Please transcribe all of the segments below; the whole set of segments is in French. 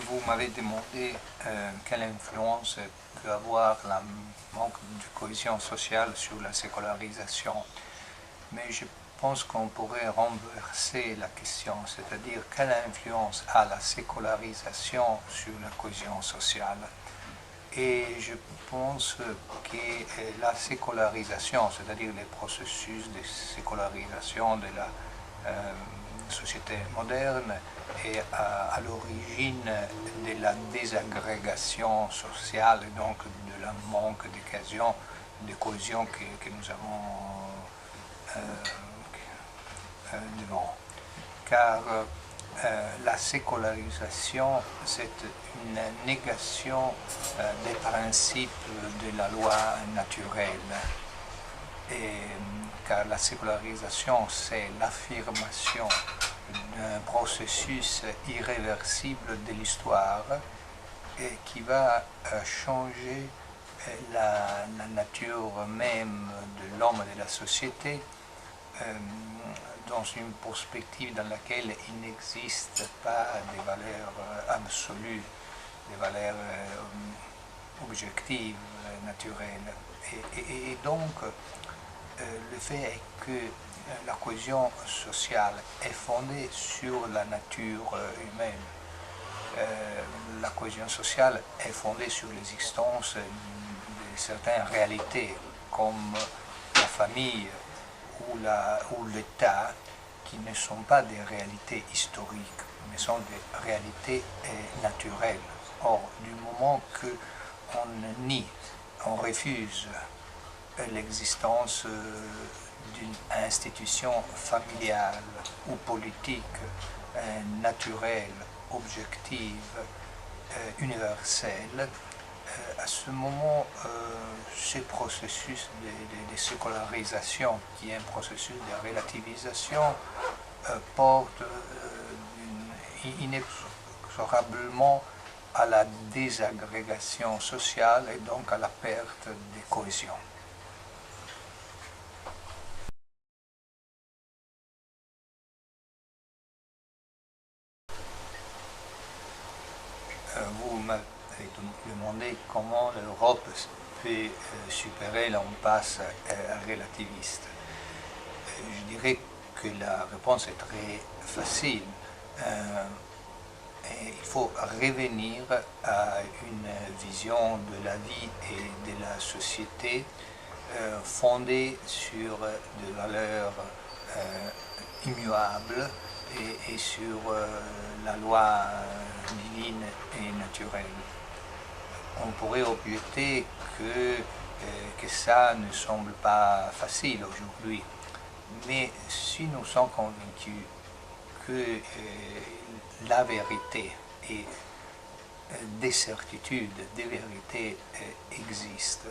vous m'avez demandé quelle influence peut avoir le manque de cohésion sociale sur la sécularisation. Mais je pense qu'on pourrait renverser la question, c'est-à-dire quelle influence a la sécularisation sur la cohésion sociale. Et je pense que la sécularisation, c'est-à-dire les processus de sécularisation de la société moderne, est à l'origine de la désagrégation sociale et donc de la manque de cohésion que nous avons devant. Car la sécularisation, c'est une négation des principes de la loi naturelle. Car la sécularisation, c'est l'affirmation d'un processus irréversible de l'histoire qui va changer la nature même de l'homme et de la société dans une perspective dans laquelle il n'existe pas des valeurs absolues, des valeurs objectives, naturelles. Et donc, le fait est que la cohésion sociale est fondée sur la nature humaine. La cohésion sociale est fondée sur l'existence de certaines réalités, comme la famille ou l'État, qui ne sont pas des réalités historiques, mais sont des réalités naturelles. Or, du moment qu'on nie, on refuse l'existence d'une institution familiale ou politique, naturelle, objective, universelle, à ce moment, ce processus de sécularisation, qui est un processus de relativisation, porte inexorablement à la désagrégation sociale et donc à la perte de cohésion. Vous m'avez demandé comment l'Europe peut supérer l'impasse relativiste. Je dirais que la réponse est très facile. Il faut revenir à une vision de la vie et de la société fondée sur des valeurs immuables et sur la loi divine et naturelle. On pourrait objecter que ça ne semble pas facile aujourd'hui, mais si nous sommes convaincus que la vérité et des certitudes, des vérités existent,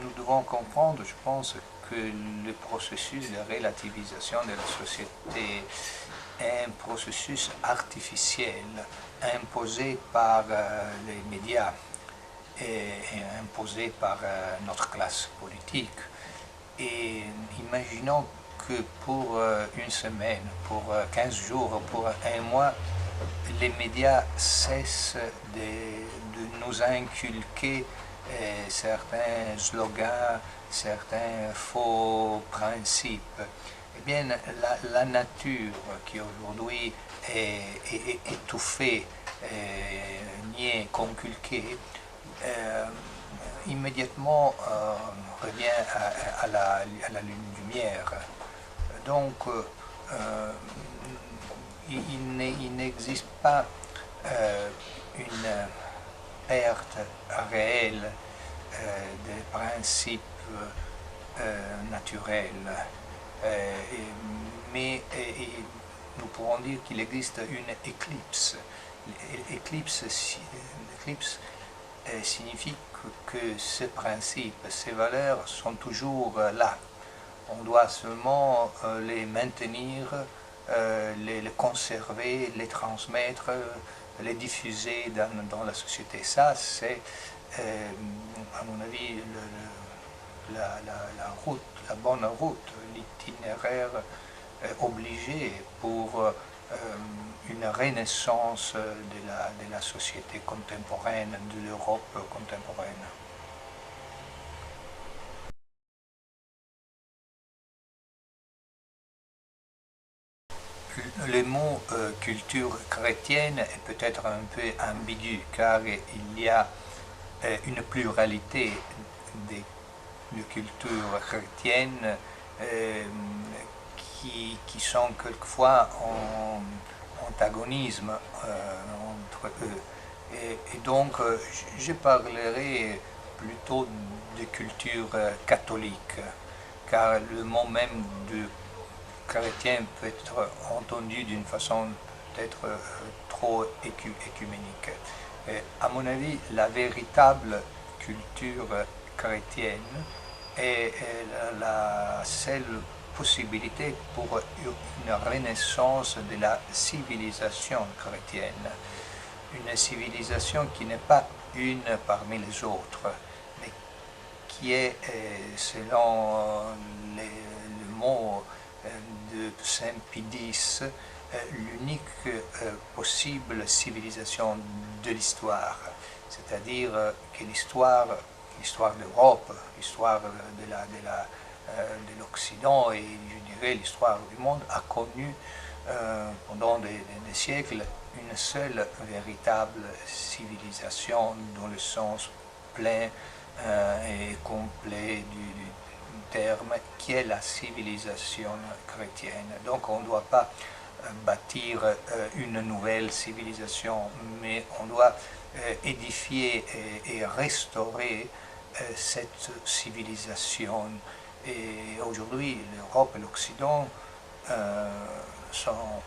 nous devons comprendre, je pense, que le processus de relativisation de la société est un processus artificiel imposé par les médias et imposé par notre classe politique. Et imaginons que pour une semaine, pour 15 jours, pour un mois, les médias cessent de nous inculquer certains slogans, certains faux principes. Eh bien, la nature qui aujourd'hui est étouffée, niée, conculquée, immédiatement revient à la lumière. Donc, il n'existe pas une perte réelle des principes naturels, mais nous pourrons dire qu'il existe une éclipse. L'éclipse signifie que ces principes, ces valeurs sont toujours là. On doit seulement les maintenir, les conserver, les transmettre, les diffuser dans la société. Ça, c'est, à mon avis, la route, la bonne route, l'itinéraire obligé pour une renaissance de la société contemporaine, de l'Europe contemporaine. Le mot culture chrétienne est peut-être un peu ambigu car il y a une pluralité de cultures chrétiennes qui sont quelquefois en antagonisme entre eux. Et donc je parlerai plutôt de culture catholique car le mot même de chrétien peut être entendu d'une façon peut-être trop écuménique. À mon avis, la véritable culture chrétienne est la seule possibilité pour une renaissance de la civilisation chrétienne. Une civilisation qui n'est pas une parmi les autres, mais qui est, selon le mot de Saint Pie X, l'unique possible civilisation de l'histoire. C'est-à-dire que l'histoire d'Europe, l'histoire de l'Occident et je dirais l'histoire du monde a connu pendant des siècles une seule véritable civilisation dans le sens plein et complet du terme, qui est la civilisation chrétienne. Donc on ne doit pas bâtir une nouvelle civilisation, mais on doit édifier et restaurer cette civilisation. Et aujourd'hui, l'Europe et l'Occident sont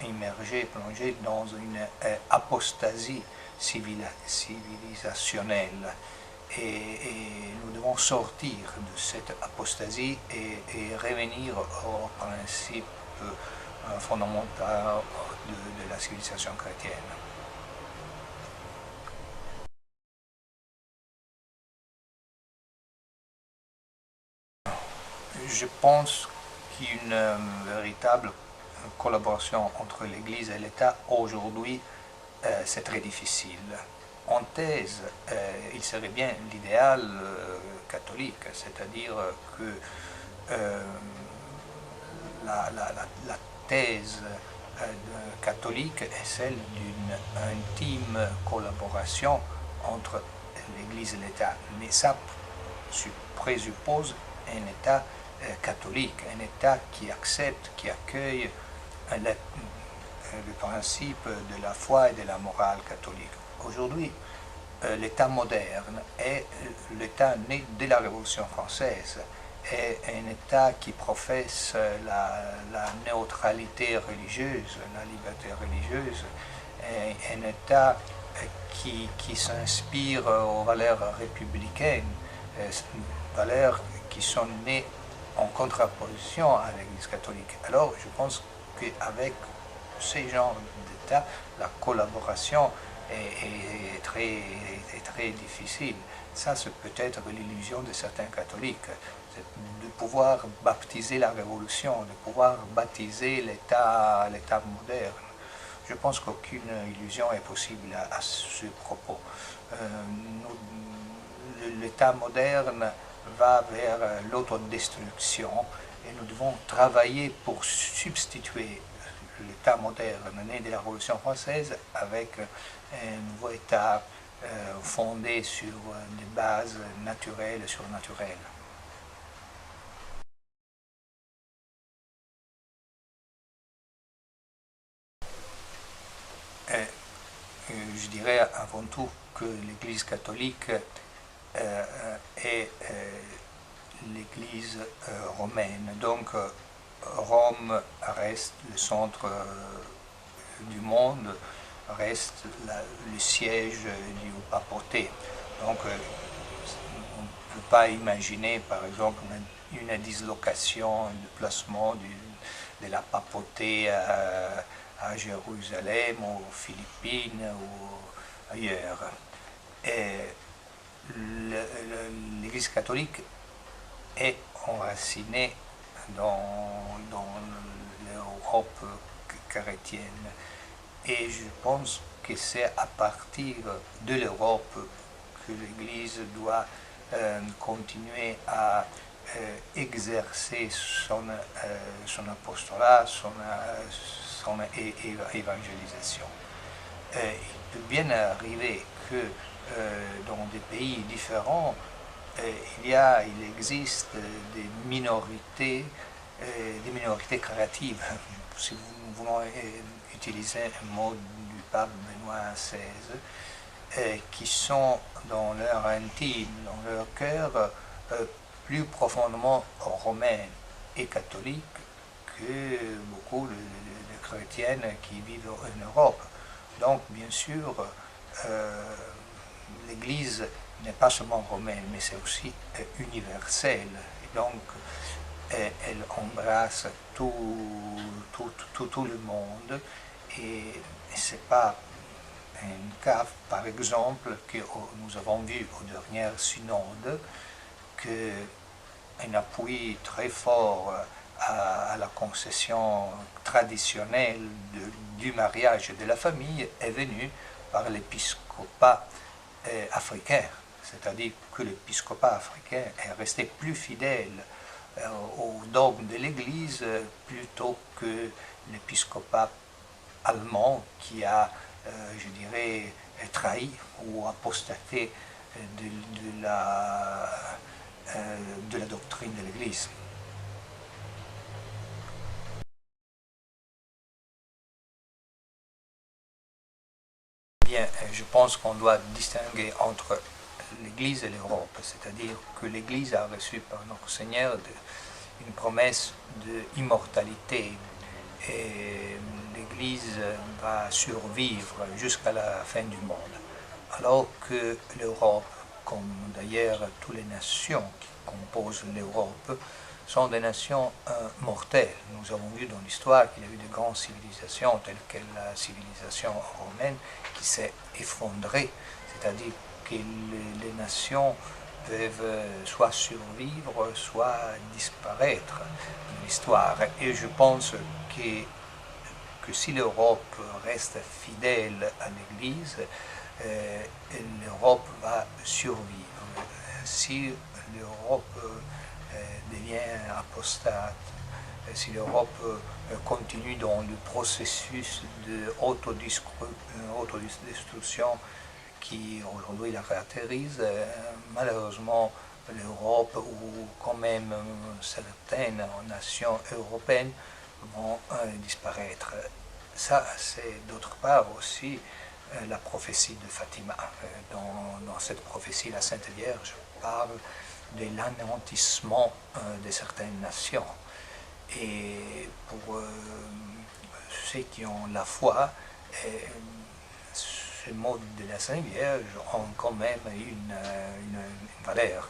immergés, plongés dans une apostasie civilisationnelle. Et nous devons sortir de cette apostasie et revenir au principe fondamental de la civilisation chrétienne. Je pense qu'une véritable collaboration entre l'Église et l'État aujourd'hui, c'est très difficile. En thèse, il serait bien l'idéal catholique, c'est-à-dire que la thèse catholique est celle d'une intime collaboration entre l'Église et l'État. Mais ça présuppose un État catholique, un État qui accepte, qui accueille le principe de la foi et de la morale catholique. Aujourd'hui, l'État moderne est l'État né de la Révolution française, est un État qui professe la neutralité religieuse, la liberté religieuse, est un État qui s'inspire aux valeurs républicaines, valeurs qui sont nées en contraposition à l'Église catholique. Alors je pense qu'avec ces genres d'États, la collaboration est très difficile. Ça, c'est peut-être l'illusion de certains catholiques, de pouvoir baptiser la révolution, de pouvoir baptiser l'État moderne. Je pense qu'aucune illusion est possible à ce propos. L'État moderne va vers l'autodestruction et nous devons travailler pour substituer l'État moderne né de la Révolution française avec un nouveau État fondé sur des bases naturelles et surnaturelles. Je dirais avant tout que l'Église catholique est l'Église romaine. Donc Rome reste le centre du monde, reste le siège du papauté. Donc on ne peut pas imaginer par exemple une dislocation, un déplacement de la papauté à Jérusalem, aux Philippines ou ailleurs. Et l'Église catholique est enracinée dans l'Europe chrétienne. Et je pense que c'est à partir de l'Europe que l'Église doit continuer à exercer son apostolat, son évangélisation. Il peut bien arriver que dans des pays différents, il existe des minorités créatives. Si nous voulons utiliser un mot du pape Benoît XVI, qui sont dans leur intime, dans leur cœur, plus profondément romaines et catholiques que beaucoup de chrétiennes qui vivent en Europe. Donc, bien sûr, l'Église n'est pas seulement romaine, mais c'est aussi universelle. Et donc, elle embrasse tout le monde. Et ce n'est pas un cas, par exemple, que nous avons vu au dernier synode, qu'un appui très fort à la concession traditionnelle du mariage et de la famille est venu par l'épiscopat africain. C'est-à-dire que l'épiscopat africain est resté plus fidèle au dogme de l'Église plutôt que l'épiscopat allemand qui a, je dirais, trahi ou apostaté de la doctrine de l'Église. Bien, je pense qu'on doit distinguer entre l'Église et l'Europe, c'est-à-dire que l'Église a reçu par notre Seigneur une promesse d'immortalité et l'Église va survivre jusqu'à la fin du monde. Alors que l'Europe, comme d'ailleurs toutes les nations qui composent l'Europe, sont des nations mortelles. Nous avons vu dans l'histoire qu'il y a eu de grandes civilisations, telles que la civilisation romaine, qui s'est effondrée, c'est-à-dire que les nations peuvent soit survivre, soit disparaître dans l'histoire. Et je pense que si l'Europe reste fidèle à l'Église, l'Europe va survivre. Si l'Europe devient apostate, si l'Europe continue dans le processus d'autodestruction qui aujourd'hui la caractérise, malheureusement l'Europe ou quand même certaines nations européennes vont disparaître. Ça, c'est d'autre part aussi la prophétie de Fatima. Dans cette prophétie, la Sainte Vierge parle de l'anéantissement de certaines nations. Et pour ceux qui ont la foi, ce mot de la Sainte Vierge ont quand même une valeur.